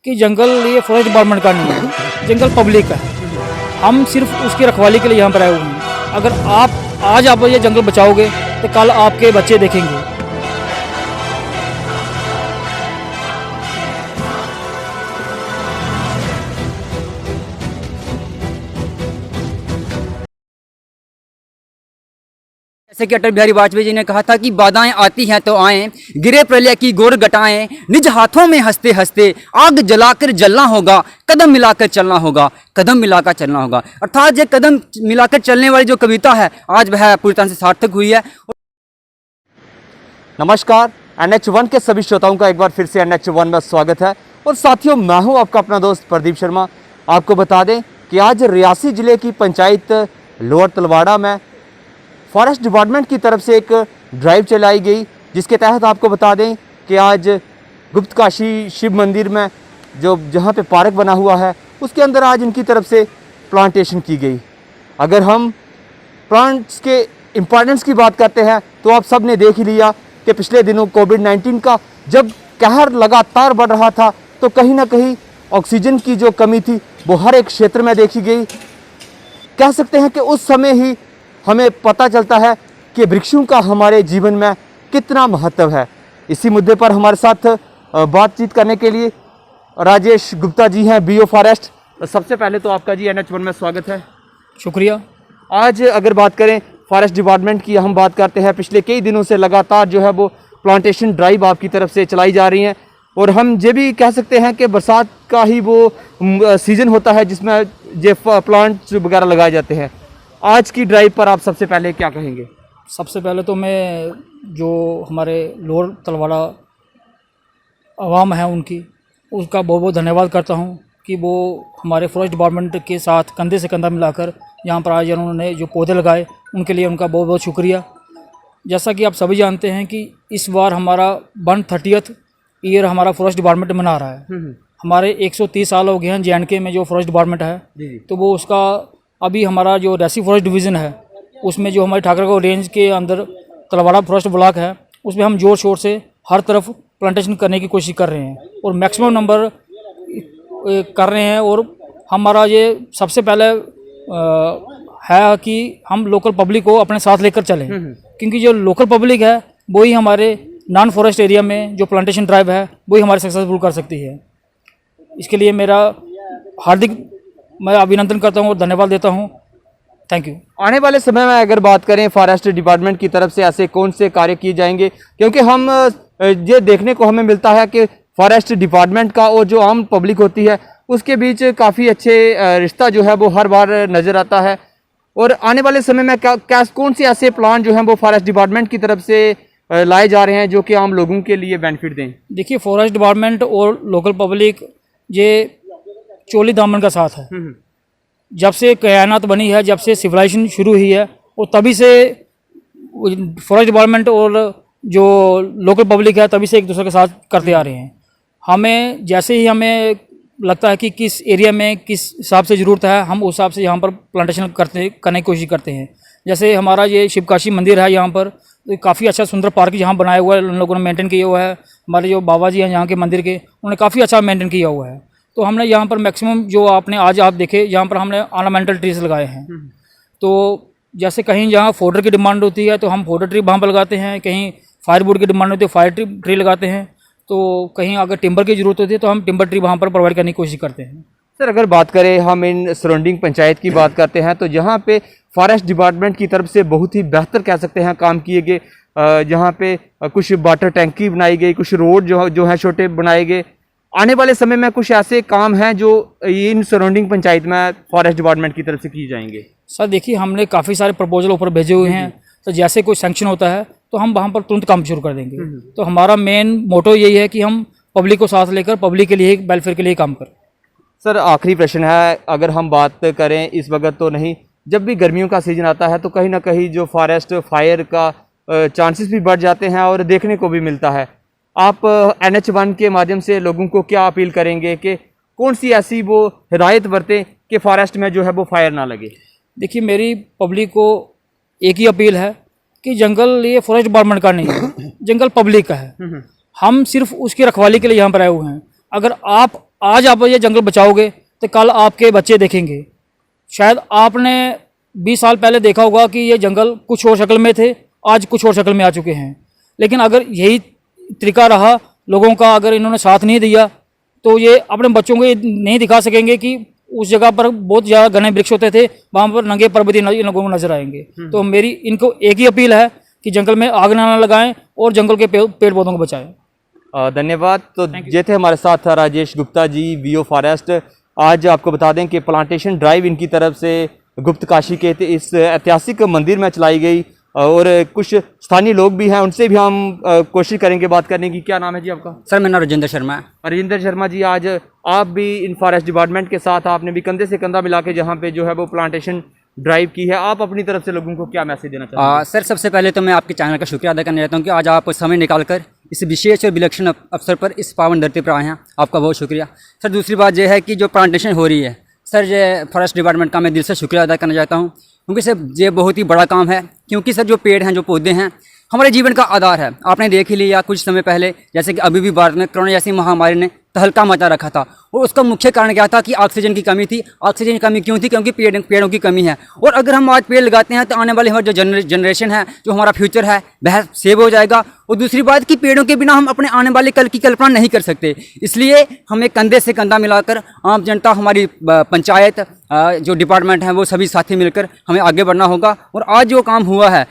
कि जंगल ये forest department का नहीं है, जंगल पब्लिक का है। हम सिर्फ उसकी रखवाली के लिए यहाँ पर आए हुए हैं। अगर आज आप ये जंगल बचाओगे तो कल आपके बच्चे देखेंगे। जैसे कि अटल बिहारी वाजपेयी जी ने कहा था कि बाधाएं आती हैं तो आएं, गिरे प्रलय की गोर घटाएं, निज हाथों में हंसते हंसते आग जलाकर जलना होगा, कदम मिलाकर चलना होगा, कदम मिलाकर चलना होगा। अर्थात ये कदम मिलाकर चलने वाली जो कविता है आज वह पूरी तरह से सार्थक हुई है। नमस्कार, NH1 के सभी श्रोताओं का एक बार फिर से NH1 में स्वागत है। और साथियों, मैं हूँ आपका अपना दोस्त प्रदीप शर्मा। आपको बता दें कि आज रियासी जिले की पंचायत लोअर तलवाड़ा में फॉरेस्ट डिपार्टमेंट की तरफ से एक ड्राइव चलाई गई, जिसके तहत आपको बता दें कि आज गुप्त काशी शिव मंदिर में जहाँ पे पार्क बना हुआ है उसके अंदर आज इनकी तरफ से प्लांटेशन की गई। अगर हम प्लांट्स के इम्पोर्टेंस की बात करते हैं तो आप सब ने देख ही लिया कि पिछले दिनों कोविड-19 का जब कहर लगातार बढ़ रहा था तो कहीं ना कहीं ऑक्सीजन की जो कमी थी वो हर एक क्षेत्र में देखी गई। कह सकते हैं कि उस समय ही हमें पता चलता है कि वृक्षों का हमारे जीवन में कितना महत्व है। इसी मुद्दे पर हमारे साथ बातचीत करने के लिए राजेश गुप्ता जी हैं, BO फॉरेस्ट। सबसे पहले तो आपका जी NH1 में स्वागत है। शुक्रिया। आज अगर बात करें फॉरेस्ट डिपार्टमेंट की, हम बात करते हैं पिछले कई दिनों से लगातार जो है वो प्लांटेशन ड्राइव आपकी तरफ से चलाई जा रही हैं और हम ये भी कह सकते हैं कि बरसात का ही वो सीज़न होता है जिसमें ये प्लांट्स वगैरह लगाए जाते हैं। आज की ड्राइव पर आप सबसे पहले क्या कहेंगे? सबसे पहले तो मैं जो हमारे लोअर तलवाड़ा आवाम है उसका बहुत बहुत धन्यवाद करता हूं कि वो हमारे फॉरेस्ट डिपार्टमेंट के साथ कंधे से कंधा मिलाकर यहाँ पर आज उन्होंने जो पौधे लगाए उनके लिए उनका बहुत बहुत शुक्रिया। जैसा कि आप सभी जानते हैं कि इस बार हमारा 130th ईयर हमारा फॉरेस्ट डिपार्टमेंट मना रहा है। हमारे 130 साल हो गए हैं JNK में जो फॉरेस्ट डिपार्टमेंट है, तो वो उसका अभी हमारा जो रियासी फॉरेस्ट डिवीज़न है उसमें जो हमारे ठाकरगांव रेंज के अंदर तलवाड़ा फॉरेस्ट ब्लॉक है उसमें हम जोर शोर से हर तरफ प्लांटेशन करने की कोशिश कर रहे हैं और मैक्सिमम नंबर कर रहे हैं। और हमारा ये सबसे पहले है कि हम लोकल पब्लिक को अपने साथ लेकर चलें, क्योंकि जो लोकल पब्लिक है वही हमारे नॉन फॉरेस्ट एरिया में जो प्लांटेशन ड्राइव है वही हमारे सक्सेसफुल कर सकती है। इसके लिए मेरा हार्दिक मैं अभिनंदन करता हूँ और धन्यवाद देता हूँ। Thank you. आने वाले समय में अगर बात करें फॉरेस्ट डिपार्टमेंट की तरफ से ऐसे कौन से कार्य किए जाएंगे, क्योंकि हम ये देखने को हमें मिलता है कि फॉरेस्ट डिपार्टमेंट का और जो आम पब्लिक होती है उसके बीच काफ़ी अच्छे रिश्ता जो है वो हर बार नज़र आता है। और आने वाले समय में कौन से ऐसे प्लान जो हैं वो फॉरेस्ट डिपार्टमेंट की तरफ से लाए जा रहे हैं जो कि आम लोगों के लिए बेनिफिट दें? देखिए, फॉरेस्ट डिपार्टमेंट और लोकल पब्लिक ये चोली दामन का साथ है। जब से कायनात बनी है, जब से सिविलाइजेशन शुरू हुई है और तभी से फॉरेस्ट डिपार्टमेंट और जो लोकल पब्लिक है तभी से एक दूसरे के साथ करते आ रहे हैं। हमें जैसे ही हमें लगता है कि किस एरिया में किस हिसाब से ज़रूरत है हम उस हिसाब से यहाँ पर प्लांटेशन करने की कोशिश करते हैं। जैसे हमारा ये शिवकाशी मंदिर है, यहाँ पर तो काफ़ी अच्छा सुंदर पार्क यहाँ बनाया हुआ है, उन लोगों ने मेंटेन किया हुआ है। हमारे जो बाबा जी हैं यहाँ के मंदिर के, उन्होंने काफ़ी अच्छा मेंटेन किया हुआ है। तो हमने यहाँ पर मैक्सिमम जो आज आप देखे यहाँ पर हमने ऑर्नामेंटल ट्रीज लगाए हैं। तो जैसे कहीं जहाँ फोडर की डिमांड होती है तो हम फोडर ट्री वहाँ पर लगाते हैं, कहीं फायरवुड की डिमांड होती है फायर ट्री लगाते हैं, तो कहीं अगर टिम्बर की ज़रूरत होती है तो हम टिम्बर ट्री वहाँ पर प्रोवाइड करने की कोशिश करते हैं। सर, अगर बात करें हम इन सराउंडिंग पंचायत की बात करते हैं तो जहाँ पे फॉरेस्ट डिपार्टमेंट की तरफ से बहुत ही बेहतर कह सकते हैं काम किए गए, जहाँ पे कुछ वाटर टैंकी बनाई गई, कुछ रोड जो है छोटे बनाए गए। आने वाले समय में कुछ ऐसे काम हैं जो इन सराउंडिंग पंचायत में फॉरेस्ट डिपार्टमेंट की तरफ से किए जाएंगे? सर देखिए, हमने काफ़ी सारे प्रपोजल ऊपर भेजे हुए हैं, तो जैसे कोई सैंक्शन होता है तो हम वहाँ पर तुरंत काम शुरू कर देंगे। तो हमारा मेन मोटो यही है कि हम पब्लिक को साथ लेकर पब्लिक के लिए, वेलफेयर के लिए काम करें। सर, आखिरी प्रश्न है, अगर हम बात करें इस वक्त तो नहीं, जब भी गर्मियों का सीजन आता है तो कहीं ना कहीं जो फॉरेस्ट फायर का चांसेस भी बढ़ जाते हैं और देखने को भी मिलता है। आप NH1 के माध्यम से लोगों को क्या अपील करेंगे कि कौन सी ऐसी वो हिदायत बरतें कि फॉरेस्ट में जो है वो फायर ना लगे? देखिए, मेरी पब्लिक को एक ही अपील है कि जंगल ये फॉरेस्ट डिपार्टमेंट का नहीं है, जंगल पब्लिक का है। हम सिर्फ उसकी रखवाली के लिए यहाँ पर आए हुए हैं। अगर आज आप ये जंगल बचाओगे तो कल आपके बच्चे देखेंगे। शायद आपने 20 साल पहले देखा होगा कि ये जंगल कुछ और शक्ल में थे, आज कुछ और शक्ल में आ चुके हैं। लेकिन अगर यही तरीका रहा लोगों का, अगर इन्होंने साथ नहीं दिया तो ये अपने बच्चों को ये नहीं दिखा सकेंगे कि उस जगह पर बहुत ज़्यादा घने वृक्ष होते थे, वहाँ पर नंगे पर्वत इन लोगों को नजर आएंगे। तो मेरी इनको एक ही अपील है कि जंगल में आग ना लगाएं और जंगल के पेड़ पौधों को बचाएं। धन्यवाद। तो ये थे हमारे साथ राजेश गुप्ता जी, वीओ फॉरेस्ट। आज आपको बता दें कि प्लांटेशन ड्राइव इनकी तरफ से गुप्त काशी के इस ऐतिहासिक मंदिर में चलाई गई और कुछ स्थानीय लोग भी हैं, उनसे भी हम कोशिश करेंगे बात करने की। क्या नाम है जी आपका? सर मेरा नाम राजेंद्र शर्मा है। राजेंद्र शर्मा जी, आज आप भी इन फॉरेस्ट डिपार्टमेंट के साथ आपने भी कंधे से कंधा मिला के जहाँ पे जो है वो प्लांटेशन ड्राइव की है, आप अपनी तरफ से लोगों को क्या मैसेज देना चाहते हैं? सर सबसे पहले तो मैं आपके चैनल का शुक्रिया अदा करना चाहता हूँ कि आज आप समय निकालकर इस विशेष और विलक्षण अवसर पर इस पावन धरती पर आए हैं, आपका बहुत शुक्रिया। सर दूसरी बात यह है कि जो प्लांटेशन हो रही है सर, ये फॉरेस्ट डिपार्टमेंट का मैं दिल से शुक्रिया अदा करना चाहता हूँ, क्योंकि सर ये बहुत ही बड़ा काम है। क्योंकि सर जो पेड़ हैं, जो पौधे हैं, हमारे जीवन का आधार है। आपने देख ही लिया कुछ समय पहले, जैसे कि अभी भी भारत में कोरोना जैसी महामारी ने तहलका मचा रखा था, और उसका मुख्य कारण क्या था कि ऑक्सीजन की कमी थी। ऑक्सीजन की कमी क्यों थी? क्योंकि पेड़ों की कमी है। और अगर हम आज पेड़ लगाते हैं तो आने वाले हमारे जो जनरेशन है, जो हमारा फ्यूचर है, वह सेव हो जाएगा। और दूसरी बात कि पेड़ों के बिना हम अपने आने वाले कल की कल्पना नहीं कर सकते। इसलिए हमें कंधे से कंधा मिलाकर आम जनता, हमारी पंचायत, जो डिपार्टमेंट हैं, वो सभी साथी मिलकर हमें आगे बढ़ना होगा। और आज जो काम हुआ है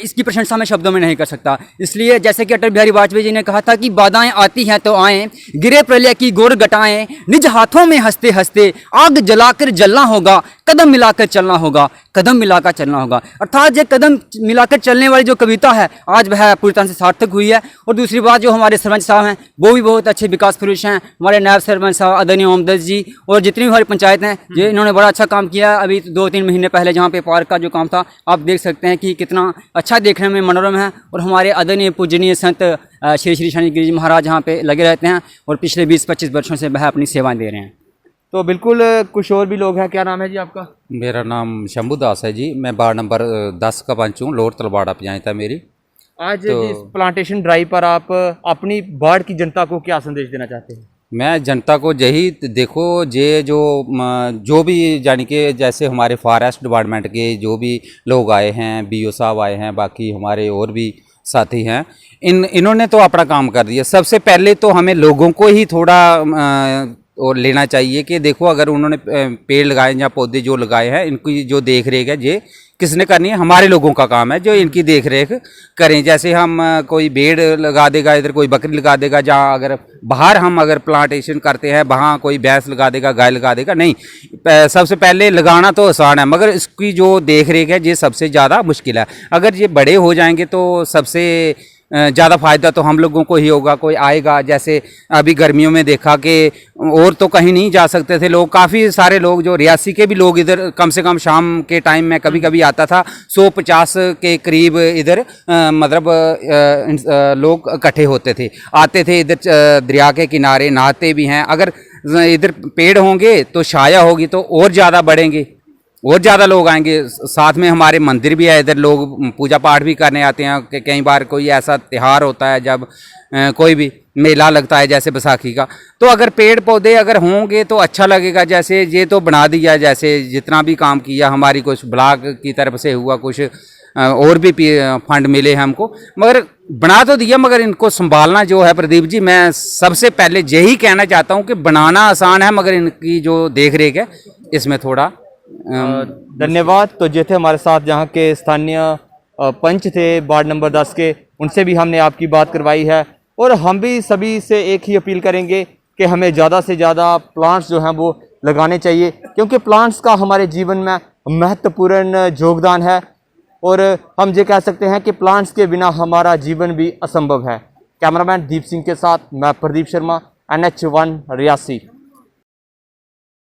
इसकी प्रशंसा मैं शब्दों में नहीं कर सकता। इसलिए जैसे कि अटल बिहारी वाजपेयी जी ने कहा था कि बाधाएं आती हैं तो आएँ, गिरे प्रलय की गोर घटाएं, निज हाथों में हंसते हंसते आग जलाकर जलना होगा, कदम मिलाकर चलना होगा, कदम मिलाकर चलना होगा। अर्थात ये कदम मिलाकर चलने वाली जो कविता है आज वह पूरी तरह से सार्थक हुई है। और दूसरी बात, जो हमारे सरपंच साहब हैं वो भी बहुत अच्छे विकास पुरुष हैं, हमारे नायब सरपंच साहब आदरणीय ओमदस जी, और जितनी भी हमारी पंचायत हैं, ये इन्होंने बड़ा अच्छा काम किया। अभी 2-3 महीने पहले जहाँ पे पार्क का जो काम था, आप देख सकते हैं कि कितना अच्छा देखने में मनोरम है। और हमारे आदरणीय पूजनीय संत श्री श्री शनि गिरिजी महाराज यहाँ पे लगे रहते हैं और पिछले 20-25 वर्षों से वह अपनी सेवाएं दे रहे हैं। तो बिल्कुल कुछ और भी लोग हैं। क्या नाम है जी आपका? मेरा नाम शंभू दास है जी, मैं वार्ड नंबर 10 का पंच हूँ, लोअर तलवाड़ा पंचायत है मेरी। आज इस प्लांटेशन ड्राइव पर आप अपनी वार्ड की जनता को क्या संदेश देना चाहते हैं? मैं जनता को यही देखो, ये जो भी यानी कि जैसे हमारे फॉरेस्ट डिपार्टमेंट के जो भी लोग आए हैं, बीओ साहब आए हैं, बाकी हमारे और भी साथी हैं, इन्होंने तो अपना काम कर दिया। सबसे पहले तो हमें लोगों को ही थोड़ा और लेना चाहिए कि देखो, अगर उन्होंने पेड़ लगाए या पौधे जो लगाए हैं, इनकी जो देख रेख है ये किसने करनी है? हमारे लोगों का काम है जो इनकी देख रेख करें। जैसे हम कोई भेड़ लगा देगा, इधर कोई बकरी लगा देगा, जहाँ अगर बाहर हम अगर प्लांटेशन करते हैं वहाँ कोई भैंस लगा देगा, गाय लगा देगा, नहीं। सबसे पहले लगाना तो आसान है, मगर इसकी जो देख रेख है ये सबसे ज़्यादा मुश्किल है। अगर ये बड़े हो जाएंगे तो सबसे ज़्यादा फ़ायदा तो हम लोगों को ही होगा। कोई आएगा, जैसे अभी गर्मियों में देखा कि और तो कहीं नहीं जा सकते थे लोग, काफ़ी सारे लोग जो रियासी के भी लोग इधर कम से कम शाम के टाइम में कभी कभी आता था, 150 के करीब इधर मतलब लोग इकट्ठे होते थे, आते थे इधर दरिया के किनारे, नहाते भी हैं। अगर इधर पेड़ होंगे तो छाया होगी तो और ज़्यादा बढ़ेंगे, और ज़्यादा लोग आएंगे। साथ में हमारे मंदिर भी है, इधर लोग पूजा पाठ भी करने आते हैं। कि कई बार कोई ऐसा त्यौहार होता है जब कोई भी मेला लगता है जैसे बैसाखी का, तो अगर पेड़ पौधे अगर होंगे तो अच्छा लगेगा। जैसे ये तो बना दिया, जैसे जितना भी काम किया हमारी कुछ ब्लॉक की तरफ से हुआ, कुछ और भी फंड मिले हमको, मगर बना तो दिया, मगर इनको संभालना जो है प्रदीप जी, मैं सबसे पहले यही कहना चाहता हूँ कि बनाना आसान है, मगर इनकी जो देख रेख है इसमें थोड़ा धन्यवाद। तो ये थे हमारे साथ जहाँ के स्थानीय पंच थे वार्ड नंबर 10 के, उनसे भी हमने आपकी बात करवाई है। और हम भी सभी से एक ही अपील करेंगे कि हमें ज़्यादा से ज़्यादा प्लांट्स जो हैं वो लगाने चाहिए, क्योंकि प्लांट्स का हमारे जीवन में महत्वपूर्ण योगदान है। और हम ये कह सकते हैं कि प्लांट्स के बिना हमारा जीवन भी असंभव है। कैमरामैन दीप सिंह के साथ मैं प्रदीप शर्मा, NH1 रियासी।